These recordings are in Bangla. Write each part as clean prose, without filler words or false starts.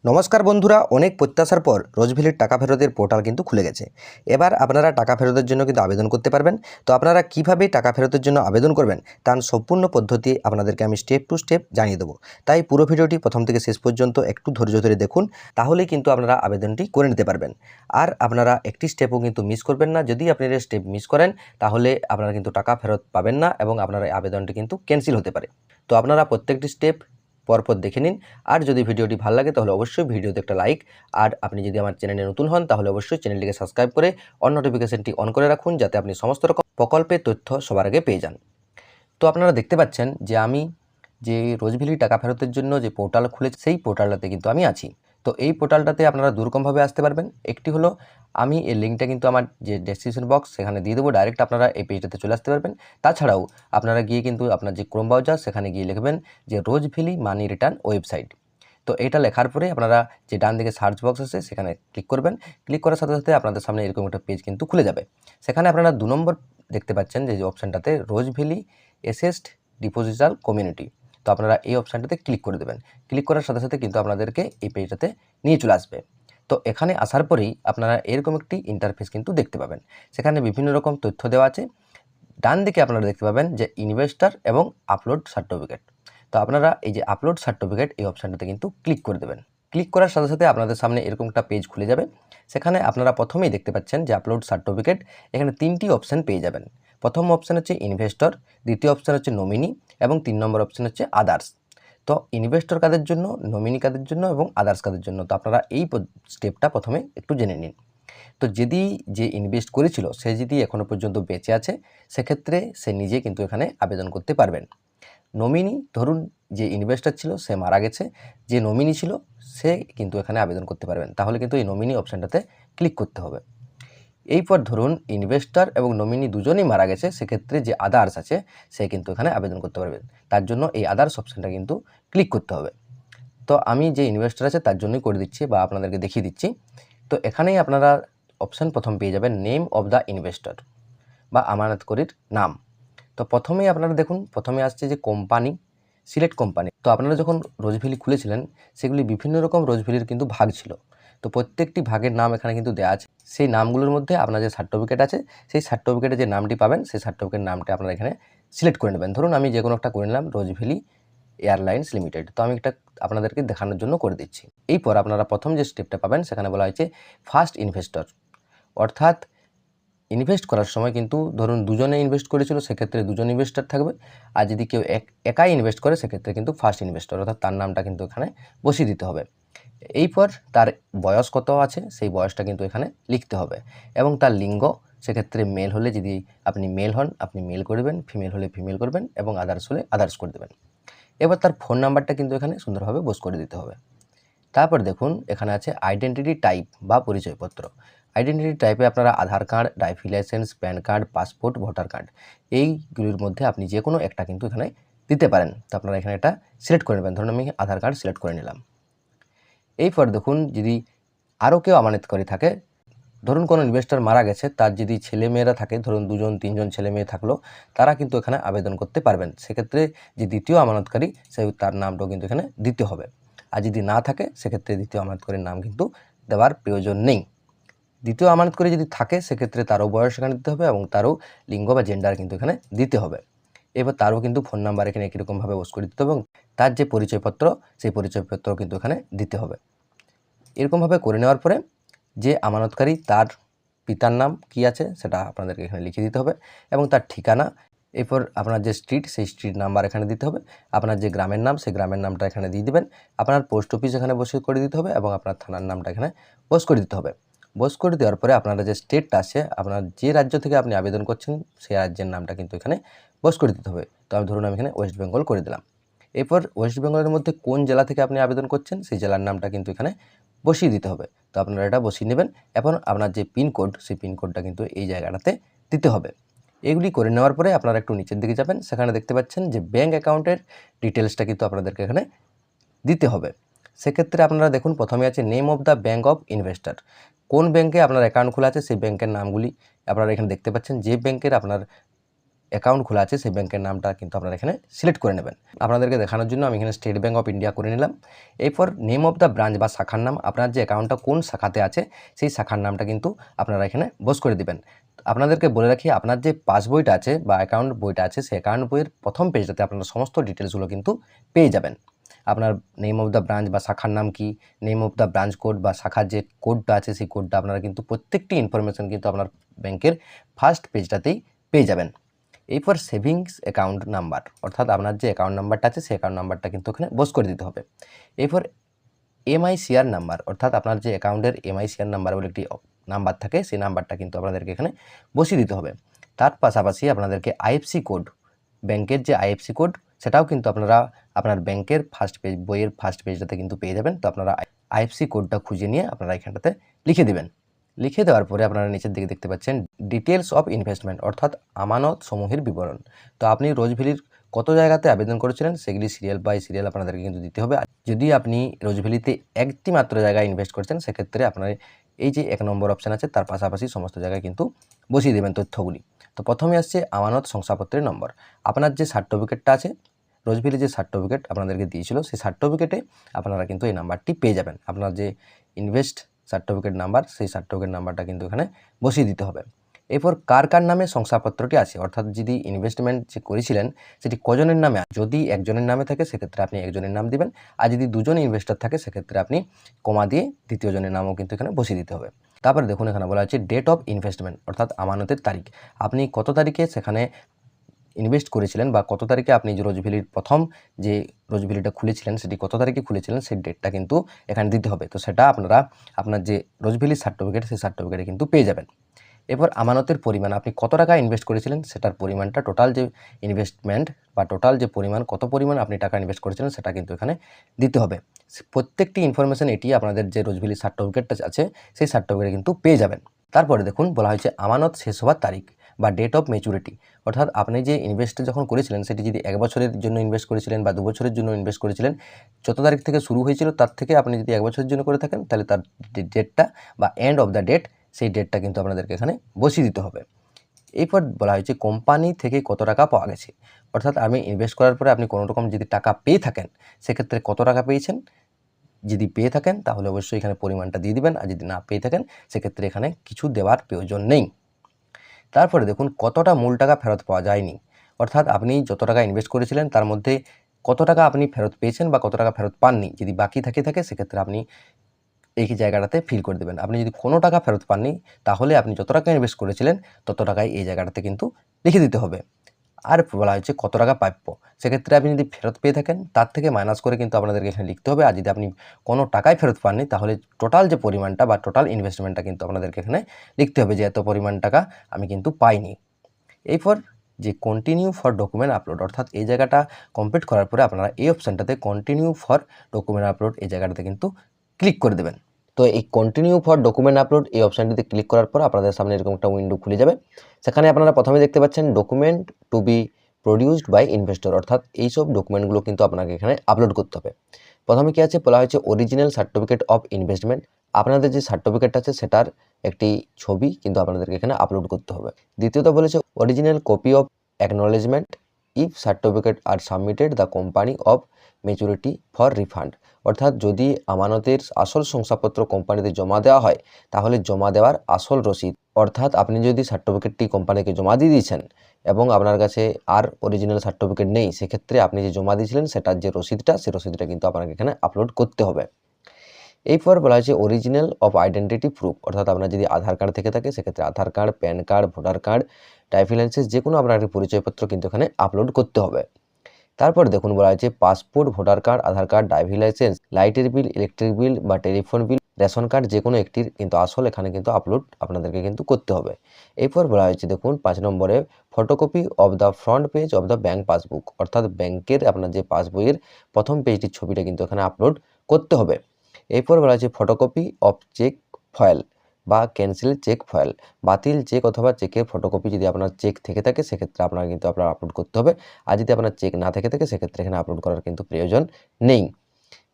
নমস্কার বন্ধুরা, অনেক প্রত্যাশার পর রোজভ্যালির টাকা ফেরতের পোর্টাল কিন্তু খুলে গেছে। এবার আপনারা টাকা ফেরতের জন্য কিন্তু আবেদন করতে পারবেন। তো আপনারা কিভাবে টাকা ফেরতের জন্য আবেদন করবেন তার সম্পূর্ণ পদ্ধতি আপনাদেরকে আমি স্টেপ টু স্টেপ জানিয়ে দেবো। তাই পুরো ভিডিওটি প্রথম থেকে শেষ পর্যন্ত একটু ধৈর্য ধরে দেখুন, তাহলেই কিন্তু আপনারা আবেদনটি করে নিতে পারবেন। আর আপনারা একটি স্টেপও কিন্তু মিস করবেন না। যদি আপনারা স্টেপ মিস করেন তাহলে আপনারা কিন্তু টাকা ফেরত পাবেন না এবং আপনার এই আবেদনটি কিন্তু ক্যান্সেল হতে পারে। তো আপনারা প্রত্যেকটি স্টেপ পরপর দেখে নিন। আর যদি ভিডিওটি ভালো লাগে তাহলে অবশ্যই ভিডিওতে একটা লাইক, আর আপনি যদি আমার চ্যানেলে নতুন হন তাহলে অবশ্যই চ্যানেলটিকে সাবস্ক্রাইব করে অন নোটিফিকেশনটি অন করে রাখুন, যাতে আপনি সমস্ত রকম প্রকল্পের তথ্য সবার আগে পেয়ে যান। তো আপনারা দেখতে পাচ্ছেন যে আমি যে রোজভ্যালি টাকা ফেরতের জন্য যে পোর্টাল খুলেছি সেই পোর্টালটাতে কিন্তু আমি আছি। তো এই পোর্টালটাতে আপনারা দুরকমভাবে আসতে পারবেন। একটি হলো, আমি এই লিঙ্কটা কিন্তু আমার যে ডেসক্রিপশন বক্স সেখানে দিয়ে দেবো, ডাইরেক্ট আপনারা এই পেজটাতে চলে আসতে পারবেন। তাছাড়াও আপনারা গিয়ে কিন্তু আপনার যে ক্রোম ব্রাউজার সেখানে গিয়ে লিখবেন যে রোজভ্যালি মানি রিটার্ন ওয়েবসাইট। তো এটা লেখার পরে আপনারা যে ডান দিকে সার্চ বক্স আছে সেখানে ক্লিক করবেন। ক্লিক করার সাথে সাথে আপনাদের সামনে এরকম একটা পেজ কিন্তু খুলে যাবে। সেখানে আপনারা 2 নম্বর দেখতে পাচ্ছেন যে অপশানটাতে রোজভ্যালি অ্যাসেসড ডিপোজিটাল কমিউনিটি। তো আপনারা এই অপশানটাতে ক্লিক করে দেবেন। ক্লিক করার সাথে সাথে কিন্তু আপনাদেরকে এই পেজটাতে নিয়ে চলে আসবে। তো এখানে আসার পরেই আপনারা এরকম একটি ইন্টারফেস কিন্তু দেখতে পাবেন। সেখানে বিভিন্ন রকম তথ্য দেওয়া আছে। ডান দিকে আপনারা দেখতে পাবেন যে ইনভেস্টর এবং আপলোড সার্টিফিকেট। তো আপনারা এই যে আপলোড সার্টিফিকেট এই অপশানটাতে কিন্তু ক্লিক করে দেবেন। ক্লিক করার সাথে সাথে আপনাদের সামনে এরকম একটা পেজ খুলে যাবে। সেখানে আপনারা প্রথমেই দেখতে পাচ্ছেন যে আপলোড সার্টিফিকেট। এখানে 3টি অপশান পেয়ে যাবেন। প্রথম অপশান হচ্ছে ইনভেস্টর, দ্বিতীয় অপশান হচ্ছে নমিনি এবং 3 নম্বর অপশান হচ্ছে আদার্স। তো ইনভেস্টর কাদের জন্য, নমিনি কাদের জন্য এবং আদার্স কাদের জন্য, তো আপনারা এই স্টেপটা প্রথমে একটু জেনে নিন। তো যদি যে ইনভেস্ট করেছিল সে যদি এখনও পর্যন্ত বেঁচে আছে, সেক্ষেত্রে সে নিজে কিন্তু এখানে আবেদন করতে পারবেন। নমিনি, ধরুন যে ইনভেস্টর ছিল সে মারা গেছে, যে নমিনি ছিল সে কিন্তু এখানে আবেদন করতে পারবেন। তাহলে কিন্তু এই নমিনি অপশানটাতে ক্লিক করতে হবে। এরপর ধরুন ইনভেস্টর এবং নমিনি দুজনেই মারা গেছে, সেক্ষেত্রে যে আদার্স আছে সে কিন্তু এখানে আবেদন করতে পারবেন। তার জন্য এই আদার্স অপশানটা কিন্তু ক্লিক করতে হবে। তো আমি যে ইনভেস্টর আছে তার জন্যই করে দিচ্ছি বা আপনাদেরকে দেখিয়ে দিচ্ছি। তো এখানেই আপনারা অপশান প্রথম পেয়ে যাবেন নেম অফ দ্য ইনভেস্টর বা আমানতকারীর নাম। তো প্রথমেই আপনারা দেখুন, প্রথমে আসছে যে কোম্পানি, সিলেক্ট কোম্পানি। তো আপনারা যখন রোজভ্যালি খুলেছিলেন সেগুলি বিভিন্ন রকম রোজভ্যালির কিন্তু ভাগ ছিল। তো প্রত্যেকটি ভাগের নাম এখানে কিন্তু দেওয়া আছে। সেই নামগুলোর মধ্যে আপনার যে সার্টিফিকেট আছে সেই সার্টিফিকেটে যে নামটি পাবেন সেই সার্টিফিকেট নামটা আপনারা এখানে সিলেক্ট করে নেবেন। ধরুন আমি যে কোনো একটা করে নিলাম রোজভ্যালি এয়ারলাইন্স লিমিটেড। তো আমি এটা আপনাদেরকে দেখানোর জন্য করে দিচ্ছি। এরপর আপনারা প্রথম যে স্টেপটা পাবেন সেখানে বলা হয়েছে ফার্স্ট ইনভেস্টর, অর্থাৎ ইনভেস্ট করার সময় কিন্তু ধরুন দুজনে ইনভেস্ট করেছিল সেক্ষেত্রে দুজন ইনভেস্টর থাকবে। আর যদি কেউ একাই ইনভেস্ট করে সেক্ষেত্রে কিন্তু ফার্স্ট ইনভেস্টর, অর্থাৎ তার নামটা কিন্তু এখানে বসিয়ে দিতে হবে। এরপর তার বয়স কত আছে সেই বয়সটা কিন্তু এখানে লিখতে হবে এবং তার লিঙ্গ, সেক্ষেত্রে মেল হলে যদি আপনি মেল হন আপনি মেল করবেন, ফিমেল হলে ফিমেল করবেন এবং আদার্স হলে আদার্স করে দেবেন। এবার তার ফোন নাম্বারটা কিন্তু এখানে সুন্দরভাবে বস করে দিতে হবে। তারপর দেখুন এখানে আছে আইডেন্টিটি টাইপ বা পরিচয়পত্র। আইডেন্টিটি টাইপে আপনারা Aadhaar card, driving licence, PAN card, passport, voter card এইগুলির মধ্যে আপনি যে কোনো একটা কিন্তু এখানে দিতে পারেন। তো আপনারা এখানে এটা সিলেক্ট করে নেবেন। ধরুন আমি আধার কার্ড সিলেক্ট করে নিলাম। এরপর দেখুন যদি আরও কেউ আমানতকারী থাকে, ধরুন কোনো ইনভেস্টর মারা গেছে, তার যদি ছেলেমেয়েরা থাকে, ধরুন 2জন 3জন ছেলে মেয়ে থাকলো, তারা কিন্তু এখানে আবেদন করতে পারবেন। সেক্ষেত্রে যে দ্বিতীয় আমানতকারী তার নামটাও কিন্তু এখানে দিতে হবে। আর যদি না থাকে সেক্ষেত্রে দ্বিতীয় আমানতকারীর নাম কিন্তু দেওয়ার প্রয়োজন নেই। দ্বিতীয় আমানতকারী যদি থাকে সেক্ষেত্রে তারও বয়স এখানে দিতে হবে এবং তারও লিঙ্গ বা জেন্ডার কিন্তু এখানে দিতে হবে। এবার তারও কিন্তু ফোন নাম্বার এখানে একই রকমভাবে বস করে দিতে হবে এবং তার যে পরিচয়পত্র সেই পরিচয়পত্র কিন্তু এখানে দিতে হবে। এরকমভাবে করে নেওয়ার পরে যে আমানতকারী তার পিতার নাম কি আছে সেটা আপনাদেরকে এখানে লিখে দিতে হবে এবং তার ঠিকানা, এরপর আপনার যে স্ট্রিট সেই স্ট্রিট নাম্বার এখানে দিতে হবে, আপনার যে গ্রামের নাম সেই গ্রামের নামটা এখানে দিয়ে দেবেন, আপনার পোস্ট অফিস এখানে বসে করে দিতে হবে এবং আপনার থানার নামটা এখানে বস করে দিতে হবে। বস করে দেওয়ার পরে আপনারা যে স্টেটটা আছে, আপনার যে রাজ্য থেকে আপনি আবেদন করছেন সেই রাজ্যের নামটা কিন্তু এখানে বস করে দিতে হবে। তো আমি ধরুন আমি এখানে ওয়েস্ট বেঙ্গল করে দিলাম। এরপর ওয়েস্ট বেঙ্গলের মধ্যে কোন জেলা থেকে আপনি আবেদন করছেন সেই জেলার নামটা কিন্তু এখানে বসিয়ে দিতে হবে। তো আপনারা এটা বসিয়ে নেবেন এবং আপনার যে পিনকোড সেই পিনকোডটা কিন্তু এই জায়গাটাতে দিতে হবে। এগুলি করে নেওয়ার পরে আপনারা একটু নিচের দিকে যাবেন, সেখানে দেখতে পাচ্ছেন যে ব্যাঙ্ক অ্যাকাউন্টের ডিটেলসটা কিন্তু আপনাদেরকে এখানে দিতে হবে। সেক্ষেত্রে আপনারা দেখুন প্রথমে আছে name of the bank of investor, কোন ব্যাঙ্কে আপনার অ্যাকাউন্ট খোলা আছে সেই ব্যাঙ্কের নামগুলি আপনারা এখানে দেখতে পাচ্ছেন। যে ব্যাঙ্কের আপনার অ্যাকাউন্ট খোলা আছে সেই ব্যাংকের নামটা কিন্তু আপনারা এখানে সিলেক্ট করে নেবেন। আপনাদেরকে দেখানোর জন্য আমি এখানে স্টেট ব্যাঙ্ক অফ ইন্ডিয়া করে নিলাম। এরপর নেম অফ দ্য ব্রাঞ্চ বা শাখার নাম, আপনার যে অ্যাকাউন্টটা কোন শাখাতে আছে সেই শাখার নামটা কিন্তু আপনারা এখানে বস করে দিবেন। আপনাদেরকে বলে রাখি, আপনার যে পাসবইটা আছে বা অ্যাকাউন্ট বইটা আছে সেই অ্যাকাউন্ট বইয়ের প্রথম পেজটাতে আপনারা সমস্ত ডিটেলসগুলো কিন্তু পেয়ে যাবেন। আপনার নেম অফ দ্য ব্রাঞ্চ বা শাখার নাম কি, name of the branch code বা শাখার যে কোডটা আছে সেই কোডটা আপনারা কিন্তু প্রত্যেকটি ইনফরমেশন কিন্তু আপনার ব্যাংকের ফার্স্ট পেজটাতেই পেয়ে যাবেন। এরপর সেভিংস অ্যাকাউন্ট নাম্বার, অর্থাৎ আপনার যে অ্যাকাউন্ট নাম্বারটা আছে সেই অ্যাকাউন্ট নাম্বারটা কিন্তু ওখানে বস করে দিতে হবে। এরপর এমআইসিআর নাম্বার, অর্থাৎ আপনার যে অ্যাকাউন্টের এমআইসিআর নাম্বার বলে একটি নাম্বার থাকে সেই নাম্বারটা কিন্তু আপনাদেরকে এখানে বসিয়ে দিতে হবে। তার পাশাপাশি আপনাদেরকে আইএফসি কোড, ব্যাংকের যে আইএফসি কোড সেটাও কিন্তু আপনারা আপনার ব্যাংকের ফার্স্ট পেজ বইয়ের ফার্স্ট পেজটাতে কিন্তু পেয়ে যাবেন। তো আপনারা আইএফসি কোডটা খুঁজে নিয়ে আপনারা এখানটাতে লিখে দেবেন। লিখে দেওয়ার পরে আপনারা নিচের দিকে দেখতে পাচ্ছেন ডিটেলস অফ ইনভেস্টমেন্ট, অর্থাৎ আমানত সমূহের বিবরণ। তো আপনি রোজভ্যালির কত জায়গাতে আবেদন করেছিলেন সেগুলি সিরিয়াল বাই সিরিয়াল আপনাদেরকে কিন্তু দিতে হবে। যদি আপনি রোজভ্যালিতে একটি মাত্র জায়গায় ইনভেস্ট করছেন সেক্ষেত্রে আপনার এই যে 1 নম্বর অপশান আছে তার পাশাপাশি সমস্ত জায়গায় কিন্তু বসিয়ে দেবেন তথ্যগুলি। তো প্রথমে আসছে আমানত শংসাপত্রের নম্বর। আপনার যে সার্টিফিকেটটা আছে, রোজভ্যালি যে সার্টিফিকেট আপনাদেরকে দিয়েছিল সেই সার্টিফিকেটে আপনারা কিন্তু এই নাম্বারটি পেয়ে যাবেন। আপনার যে ইনভেস্ট সার্টিফিকেট নাম্বার সেই সার্টিফিকেট নাম্বারটা কিন্তু এখানে বসিয়ে দিতে হবে। এরপর কার কার নামে শংসাপত্রটি আছে, অর্থাৎ যদি ইনভেস্টমেন্ট যে করেছিলেন সেটি কজনের নামে, যদি একজনের নামে থাকে সেক্ষেত্রে আপনি একজনের নাম দিবেন, আর যদি দুজন ইনভেস্টর থাকে সেক্ষেত্রে আপনি কমা দিয়ে দ্বিতীয় জনের নামও কিন্তু এখানে বসিয়ে দিতে হবে। তারপরে দেখুন এখানে বলা হচ্ছে ডেট অফ ইনভেস্টমেন্ট, অর্থাৎ আমানতের তারিখ। আপনি কত তারিখে সেখানে ইনভেস্ট করেছিলেন বা কত তারিখে আপনি যে রোজভ্যালির প্রথম যে রোজভ্যালিটা খুলেছিলেন সেটি কত তারিখে খুলেছিলেন সেই ডেটটা কিন্তু এখানে দিতে হবে। তো সেটা আপনারা আপনার যে রোজভ্যালির সার্টিফিকেট সেই সার্টিফিকেটে কিন্তু পেয়ে যাবেন। এরপর আমানতের পরিমাণ, আপনি কত টাকা ইনভেস্ট করেছিলেন সেটার পরিমাণটা, টোটাল যে ইনভেস্টমেন্ট বা টোটাল যে পরিমাণ, কত পরিমাণ আপনি টাকা ইনভেস্ট করেছিলেন সেটা কিন্তু এখানে দিতে হবে। প্রত্যেকটি ইনফরমেশন এটি আপনাদের যে রোজভ্যালি সার্টিফিকেটটা আছে সেই সার্টিফিকেটে কিন্তু পেয়ে যাবেন। তারপরে দেখুন বলা হয়েছে আমানত শেষ হওয়ার তারিখ বা ডেট অফ ম্যাচুরিটি, অর্থাৎ আপনি যে ইনভেস্ট যখন করেছিলেন সেটি যদি 1 বছরের জন্য ইনভেস্ট করেছিলেন বা 2 বছরের জন্য ইনভেস্ট করেছিলেন, যত তারিখ থেকে শুরু হয়েছিল তার থেকে আপনি যদি 1 বছরের জন্য করে থাকেন তাহলে তার ডেটটা বা এন্ড অফ দ্য ডেট সেই ডেটটা কিন্তু আপনাদেরকে এখানে বসিয়ে দিতে হবে। এরপর বলা হয়েছে কোম্পানি থেকে কত টাকা পাওয়া গেছে, অর্থাৎ আমি ইনভেস্ট করার পরে আপনি কোনো রকম যদি টাকা পেয়ে থাকেন সেক্ষেত্রে কত টাকা পেয়েছেন, যদি পেয়ে থাকেন তাহলে অবশ্যই এখানে পরিমাণটা দিয়ে দিবেন, আর যদি না পেয়ে থাকেন সেক্ষেত্রে এখানে কিছু দেওয়ার প্রয়োজন নেই। তারপরে দেখুন কতটা মূল টাকা ফেরত পাওয়া যায়নি, অর্থাৎ আপনি যত টাকা ইনভেস্ট করেছিলেন তার মধ্যে কত টাকা আপনি ফেরত পেয়েছেন বা কত টাকা ফেরত পাননি, যদি বাকি থাকে সেক্ষেত্রে আপনি এই জায়গাটাতে ফিল করে দেবেন। আপনি যদি কোনো টাকা ফেরত পাননি তাহলে আপনি যত টাকা ইনভেস্ট করেছিলেন তত টাকাই এই জায়গাটাতে কিন্তু লিখে দিতে হবে। আর বলা হয়েছে কত টাকা প্রাপ্য, সেক্ষেত্রে আপনি যদি ফেরত পেয়ে থাকেন তার থেকে মাইনাস করে কিন্তু আপনাদেরকে এখানে লিখতে হবে। আর যদি আপনি কোনো টাকাই ফেরত পাননি তাহলে টোটাল যে পরিমাণটা বা টোটাল ইনভেস্টমেন্টটা কিন্তু আপনাদেরকে এখানে লিখতে হবে যে এত পরিমাণ টাকা আমি কিন্তু পাইনি। এরপর যে কন্টিনিউ ফর ডকুমেন্ট আপলোড, অর্থাৎ এই জায়গাটা কমপ্লিট করার পরে আপনারা এই অপশানটাতে কন্টিনিউ ফর ডকুমেন্ট আপলোড এই জায়গাটাতে কিন্তু ক্লিক করে দেবেন। তো এই কন্টিনিউ ফর ডকুমেন্ট আপলোড এই অপশানটিতে ক্লিক করার পর আপনাদের সামনে এরকম একটা উইন্ডো খুলে যাবে। সেখানে আপনারা প্রথমে দেখতে পাচ্ছেন document to be produced by investor, অর্থাৎ এইসব ডকুমেন্টগুলো কিন্তু আপনাকে এখানে আপলোড করতে হবে। প্রথমে কি আছে বলা হয়েছে অরিজিনাল সার্টিফিকেট অফ ইনভেস্টমেন্ট, আপনাদের যে সার্টিফিকেট আছে সেটার একটি ছবি কিন্তু আপনাদেরকে এখানে আপলোড করতে হবে। দ্বিতীয়ত বলেছে original copy of acknowledgement if certificate R submitted the company of maturity for refund, অর্থাৎ যদি আমানতের আসল শংসাপত্র কোম্পানিতে জমা দেওয়া হয় তাহলে জমা দেওয়ার আসল রসিদ, অর্থাৎ আপনি যদি সার্টিফিকেটটি কোম্পানিকে জমা দিয়ে দিয়েছেন এবং আপনার কাছে আর অরিজিনাল সার্টিফিকেট নেই সেক্ষেত্রে আপনি যে জমা দিয়েছিলেন সেটার যে রসিদটা সেই রসিদটা কিন্তু আপনাকে এখানে আপলোড করতে হবে। এরপর বলা হয়েছে অরিজিনাল অফ আইডেন্টিটি প্রুফ, অর্থাৎ আপনার যদি আধার কার্ড থেকে থাকে সেক্ষেত্রে Aadhaar card, PAN card, voter card, driving licence যে কোনো আপনার একটি পরিচয়পত্র কিন্তু এখানে আপলোড করতে হবে। তারপর দেখুন বলা হয়েছে পাসপোর্ট, ভোটার কার্ড, আধার কার্ড, ড্রাইভিং লাইসেন্স, লাইটের বিল, ইলেকট্রিক বিল বা টেলিফোন বিল, রেশন কার্ড যে কোনো একটির কিন্তু আসল এখানে কিন্তু আপলোড আপনাদেরকে কিন্তু করতে হবে। এরপর বলা হয়েছে দেখুন 5 নম্বরে photocopy of the front page of the bank passbook, অর্থাৎ ব্যাংকের আপনার যে পাসবইয়ের প্রথম পেজটির ছবিটা কিন্তু এখানে আপলোড করতে হবে। এরপর বলা হয়েছে ফটোকপি অফ চেক ফয়েল বা ক্যান্সেল চেক ফয়েল, বাতিল চেক অথবা চেকের ফটোকপি যদি আপনার চেক থেকে থাকে সেক্ষেত্রে আপনার কিন্তু আপলোড করতে হবে, আর যদি আপনার চেক না থেকে থাকে সেক্ষেত্রে এখানে আপলোড করার কিন্তু প্রয়োজন নেই।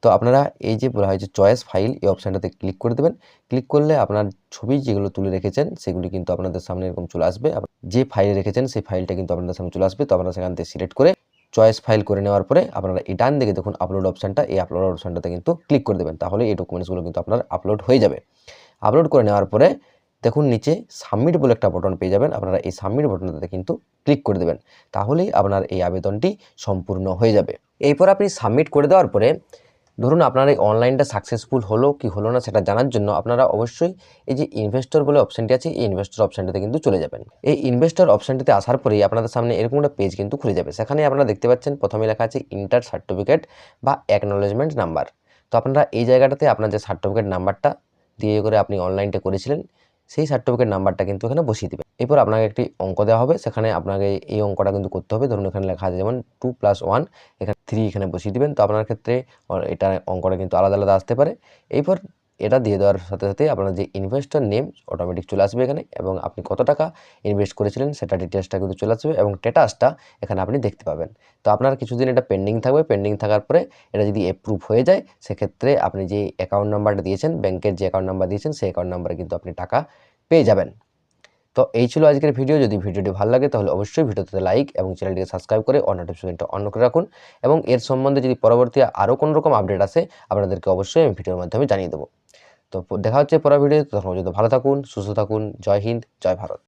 তো আপনারা এই যে বলা হয়েছে চয়েস ফাইল, এই অপশানটাতে ক্লিক করে দেবেন। ক্লিক করলে আপনার ছবি যেগুলো তুলে রেখেছেন সেগুলি কিন্তু আপনাদের সামনে এরকম চলে আসবে। যে ফাইলে রেখেছেন সেই ফাইলটা কিন্তু আপনাদের সামনে চলে আসবে। তো আপনারা সেখান থেকে সিলেক্ট করে চয়েস ফাইল করে নেওয়ার পরে আপনারা এই ডান দিকে দেখুন আপলোড অপশানটা, এই আপলোড অপশানটাতে কিন্তু ক্লিক করে দেবেন। তাহলে এই ডকুমেন্টসগুলো কিন্তু আপনার আপলোড হয়ে যাবে। আপলোড করে নেওয়ার পরে দেখুন নিচে সাবমিট বলে একটা বাটন পেয়ে যাবেন। আপনারা এই সাবমিট বাটনটাতে কিন্তু ক্লিক করে দেবেন। তাহলেই আপনার এই আবেদনটি সম্পূর্ণ হয়ে যাবে। এরপর আপনি সাবমিট করে দেওয়ার পরে ধরুন আপনার এই অনলাইনটা সাকসেসফুল হলো কি হলো না সেটা জানার জন্য আপনারা অবশ্যই এই যে ইনভেস্টর বলে অপশানটি আছে, এই ইনভেস্টর অপশানটিতে কিন্তু চলে যাবেন। এই ইনভেস্টর অপশানটিতে আসার পরেই আপনাদের সামনে এরকম একটা পেজ কিন্তু খুলে যাবে। সেখানে আপনারা দেখতে পাচ্ছেন প্রথমে লেখা আছে ইন্টার সার্টিফিকেট বা অ্যাকনোলেজমেন্ট নাম্বার। তো আপনারা এই জায়গাটাতে আপনার যে সার্টিফিকেট নাম্বারটা দিয়ে করে আপনি অনলাইনটা করেছিলেন সেই সার্টিফিকেট নাম্বারটা কিন্তু এখানে বসিয়ে দেবেন। এরপর আপনাকে একটি অঙ্ক দেওয়া হবে, সেখানে আপনাকে এই অঙ্কটা কিন্তু করতে হবে। ধরুন এখানে লেখা আছে যেমন 2+1, এখানে 3 এখানে বসিয়ে দিবেন। তো আপনার ক্ষেত্রে এটা অঙ্কটা কিন্তু আলাদা আলাদা আসতে পারে। এরপর এটা দিয়ে দেওয়ার সাথে সাথে আপনার যে ইনভেস্টর নেম অটোমেটিক চলে আসবে এখানে, এবং আপনি কত টাকা ইনভেস্ট করেছিলেন সেটা ডিটেলসটা কিন্তু চলে আসবে, এবং স্ট্যাটাসটা এখানে আপনি দেখতে পাবেন। তো আপনার কিছুদিন এটা পেন্ডিং থাকবে। পেন্ডিং থাকার পরে এটা যদি অ্যাপ্রুভ হয়ে যায় সেক্ষেত্রে আপনি যে অ্যাকাউন্ট নাম্বারটা দিয়েছেন, ব্যাংকের যে অ্যাকাউন্ট নাম্বার দিয়েছেন সেই অ্যাকাউন্ট নাম্বারে কিন্তু আপনি টাকা পেয়ে যাবেন। তো এই ছিল আজকের ভিডিও। যদি ভিডিওটি ভালো লাগে তাহলে অবশ্যই ভিডিওতে লাইক এবং চ্যানেলটিকে সাবস্ক্রাইব করে অল নোটিফিকেশনটা অন করে রাখুন, এবং এর সম্বন্ধে যদি পরবর্তী আরও কোনো রকম আপডেট আসে আপনাদেরকে অবশ্যই আমি ভিডিওর মাধ্যমে জানিয়ে দেবো। তো দেখা হচ্ছে পরের ভিডিওতে। তখন পর্যন্ত ভালো থাকুন, সুস্থ থাকুন। জয় হিন্দ, জয় ভারত।